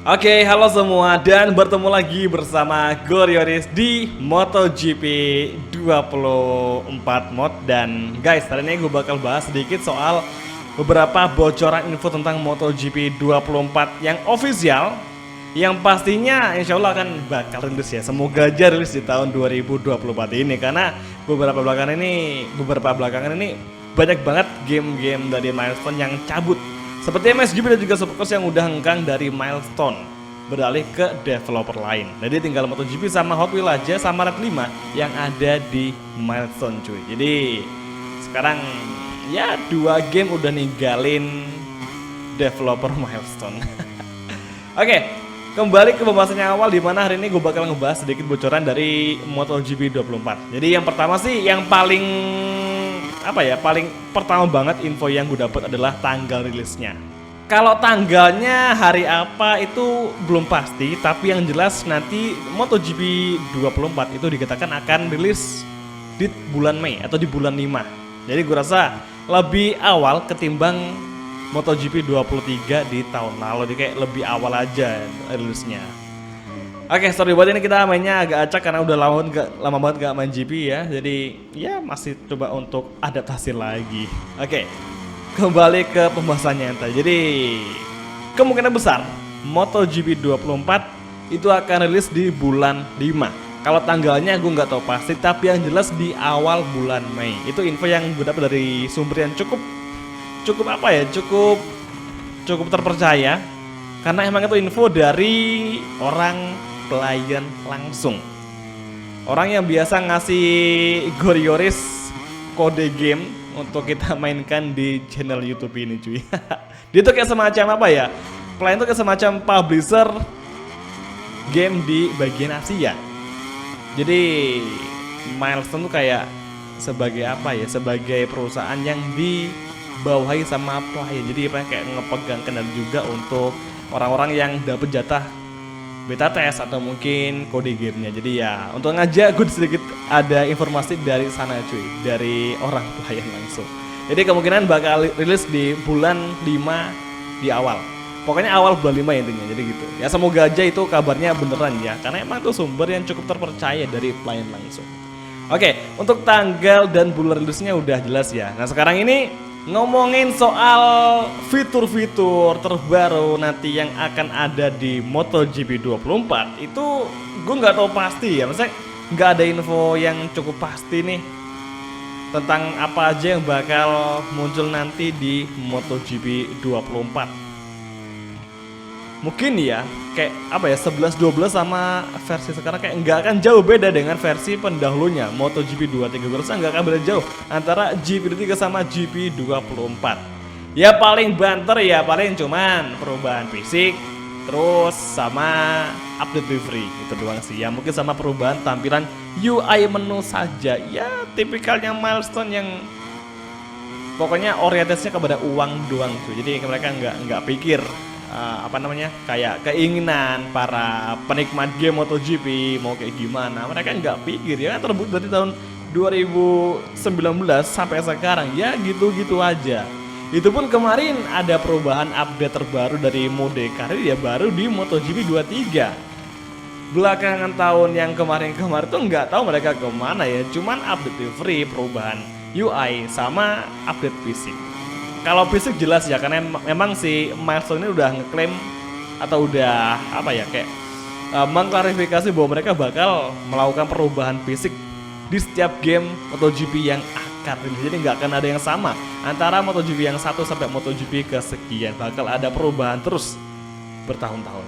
Oke, halo semua dan bertemu lagi bersama Glorioris di MotoGP 24 mod. Dan guys, hari ini gue bakal bahas sedikit soal beberapa bocoran info tentang MotoGP 24 yang official, yang pastinya insya Allah akan bakal rilis ya. Semoga aja rilis di tahun 2024 ini, karena beberapa belakangan ini banyak banget game-game dari Milestone yang cabut. Seperti MSGP dan juga Supercross yang udah hengkang dari Milestone beralih ke developer lain. Jadi tinggal MotoGP sama Hot Wheels aja sama Red 5 yang ada di Milestone cuy. Jadi sekarang ya 2 game udah ninggalin developer Milestone. Oke, kembali ke pembahasannya awal, di mana hari ini gue bakal ngebahas sedikit bocoran dari MotoGP 24. Jadi yang pertama sih, yang paling paling pertama banget info yang gue dapat adalah tanggal rilisnya. Kalau tanggalnya hari apa itu belum pasti, tapi yang jelas nanti MotoGP 24 itu dikatakan akan rilis di bulan Mei atau di bulan 5. Jadi gue rasa lebih awal ketimbang MotoGP 23 di tahun lalu, jadi kayak lebih awal aja rilisnya. Oke, sorry buat ini kita mainnya agak acak karena udah lama banget gak main GP ya. Jadi ya masih coba untuk adaptasi lagi. Oke, kembali ke pembahasannya yang tadi. Jadi kemungkinan besar MotoGP 24 itu akan rilis di bulan 5. Kalau tanggalnya gue nggak tahu pasti, tapi yang jelas di awal bulan Mei. Itu info yang gue dapat dari sumber yang cukup terpercaya, karena emang itu info dari orang klien langsung, orang yang biasa ngasih Glorioris kode game untuk kita mainkan di channel YouTube ini cuy. Dia tuh kayak semacam klien tuh kayak semacam publisher game di bagian Asia. Jadi Milestone tuh kayak sebagai perusahaan yang dibawahi sama klien. Jadi kayak ngepegang kendali juga untuk orang-orang yang dapet jatah beta test atau mungkin kode gamenya. Jadi ya untuk ngajak gue sedikit ada informasi dari sana cuy, dari orang klien langsung. Jadi kemungkinan bakal rilis di bulan 5 di awal. Pokoknya awal bulan 5 intinya, jadi gitu. Ya semoga aja itu kabarnya beneran ya, karena emang tuh sumber yang cukup terpercaya dari klien langsung. Oke, untuk tanggal dan bulan rilisnya udah jelas ya. Nah sekarang ini ngomongin soal fitur-fitur terbaru nanti yang akan ada di MotoGP 24, itu gue nggak tahu pasti ya, maksudnya nggak ada info yang cukup pasti nih tentang apa aja yang bakal muncul nanti di MotoGP 24. Mungkin ya kayak 11-12 sama versi sekarang kayak nggak akan jauh beda dengan versi pendahulunya MotoGP 23. Gue rasa nggak akan beda jauh antara GP23 sama GP24. Ya paling banter ya paling cuman perubahan fisik terus sama update livery, itu doang sih ya. Mungkin sama perubahan tampilan UI menu saja ya, tipikalnya Milestone yang pokoknya orientasinya kepada uang doang tuh. Jadi mereka nggak pikir kayak keinginan para penikmat game MotoGP mau kayak gimana. Mereka nggak pikir ya, kan terbukti dari tahun 2019 sampai sekarang ya gitu-gitu aja. Itu pun kemarin ada perubahan update terbaru dari mode karir ya, baru di MotoGP 23. Belakangan tahun yang kemarin tuh nggak tahu mereka kemana ya, cuman update livery, perubahan UI sama update fisik. Kalau fisik jelas ya, karena memang si Milestone ini udah ngeklaim atau udah mengklarifikasi bahwa mereka bakal melakukan perubahan fisik di setiap game MotoGP yang akan rilis. Jadi nggak akan ada yang sama antara MotoGP yang 1 sampai MotoGP kesekian, bakal ada perubahan terus bertahun-tahun.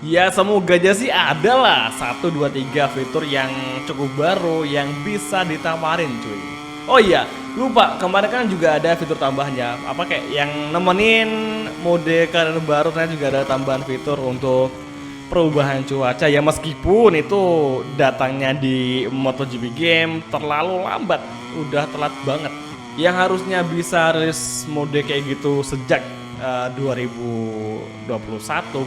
Ya semoga aja sih ada lah 1, 2, 3 fitur yang cukup baru yang bisa ditawarin cuy. Oh iya, lupa, kemarin kan juga ada fitur tambahannya, kayak yang nemenin mode karir baru, ternyata juga ada tambahan fitur untuk perubahan cuaca ya, meskipun itu datangnya di MotoGP game terlalu lambat, udah telat banget. Yang harusnya bisa rilis mode kayak gitu sejak 2021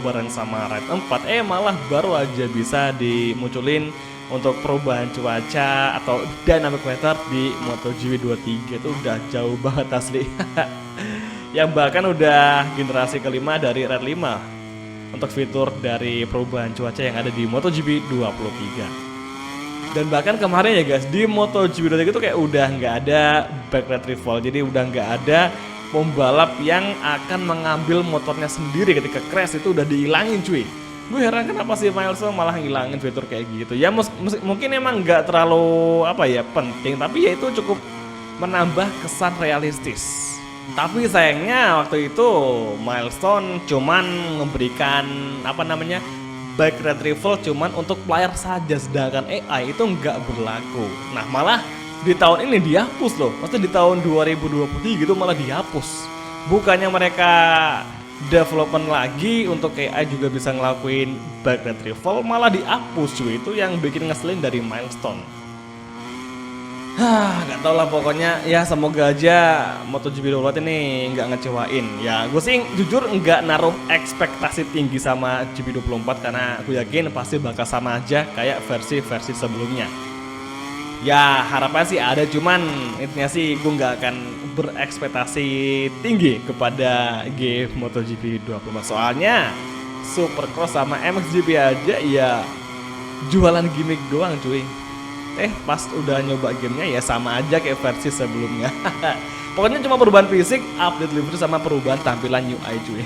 bareng sama Ride 4, malah baru aja bisa dimunculin untuk perubahan cuaca atau dynamic weather di MotoGP 23. Itu udah jauh banget asli. Yang bahkan udah generasi kelima dari Red 5 untuk fitur dari perubahan cuaca yang ada di MotoGP 23. Dan bahkan kemarin ya guys, di MotoGP 23 itu kayak udah nggak ada back retrieval, jadi udah nggak ada pembalap yang akan mengambil motornya sendiri ketika crash, itu udah dihilangin cuy. Gue heran kenapa sih Milestone malah ngilangin fitur kayak gitu. Ya mungkin emang nggak terlalu apa ya penting, tapi ya itu cukup menambah kesan realistis. Tapi sayangnya waktu itu Milestone cuman memberikan apa namanya back retrieval cuman untuk player saja, sedangkan AI itu nggak berlaku. Nah malah di tahun ini dihapus loh, maksudnya di tahun 2023 gitu malah dihapus. Bukannya mereka development lagi untuk AI juga bisa ngelakuin back retrieval, malah dihapus cuy. Itu yang bikin ngeselin dari Milestone. Gak tau lah pokoknya ya, semoga aja MotoGP 24 ini nggak ngecewain. Ya gue sih jujur nggak naruh ekspektasi tinggi sama GP24 karena gue yakin pasti bakal sama aja kayak versi-versi sebelumnya. Ya harapan sih ada, cuman intinya sih gue nggak akan berekspektasi tinggi kepada game MotoGP 24. Soalnya Supercross sama MXGP aja ya jualan gimmick doang cuy. Pas udah nyoba gamenya ya sama aja kayak versi sebelumnya. Pokoknya cuma perubahan fisik, update livery sama perubahan tampilan UI cuy.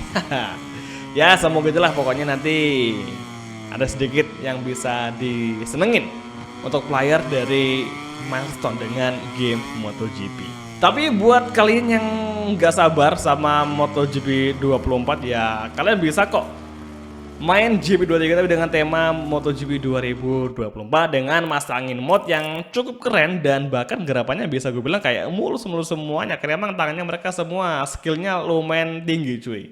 Ya semoga aja lah, pokoknya nanti ada sedikit yang bisa disenengin untuk player dari Milestone dengan game MotoGP. Tapi buat kalian yang nggak sabar sama MotoGP 24 ya kalian bisa kok main GP23 tapi dengan tema MotoGP 2024 dengan masangin mod yang cukup keren dan bahkan gerakannya bisa gue bilang kayak mulus semuanya, karena emang tangannya mereka semua skillnya lumayan tinggi cuy.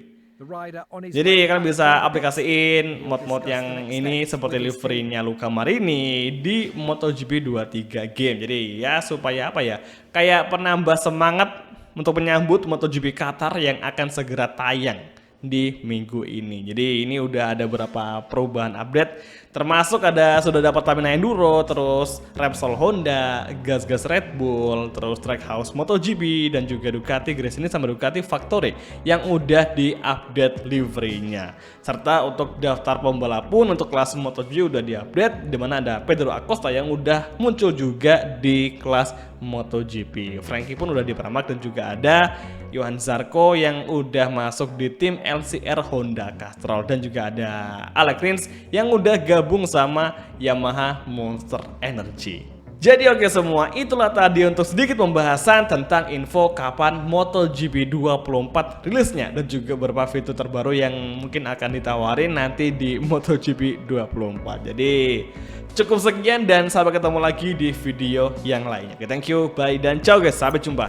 Jadi kalian bisa aplikasiin mod-mod yang ini seperti liverynya Luca Marini di MotoGP 23 game. Jadi ya supaya apa ya, kayak penambah semangat untuk menyambut MotoGP Qatar yang akan segera tayang di minggu ini. Jadi ini udah ada beberapa perubahan update, termasuk sudah dapat stamina enduro, terus Repsol Honda, gas-gas Red Bull, terus Trackhouse MotoGP dan juga Ducati Gresini sama Ducati Factory yang udah di-update liverynya. Serta untuk daftar pembalap pun untuk kelas MotoGP udah di-update, dimana ada Pedro Acosta yang udah muncul juga di kelas MotoGP. Frankie pun udah dipermak dan juga ada Johan Zarco yang udah masuk di tim LCR Honda Castrol dan juga ada Alex Rins yang udah gabung sama Yamaha Monster Energy. Jadi oke semua, itulah tadi untuk sedikit pembahasan tentang info kapan MotoGP 24 rilisnya dan juga beberapa fitur terbaru yang mungkin akan ditawarin nanti di MotoGP 24. Jadi cukup sekian dan sampai ketemu lagi di video yang lainnya. Oke, thank you, bye dan ciao guys, sampai jumpa.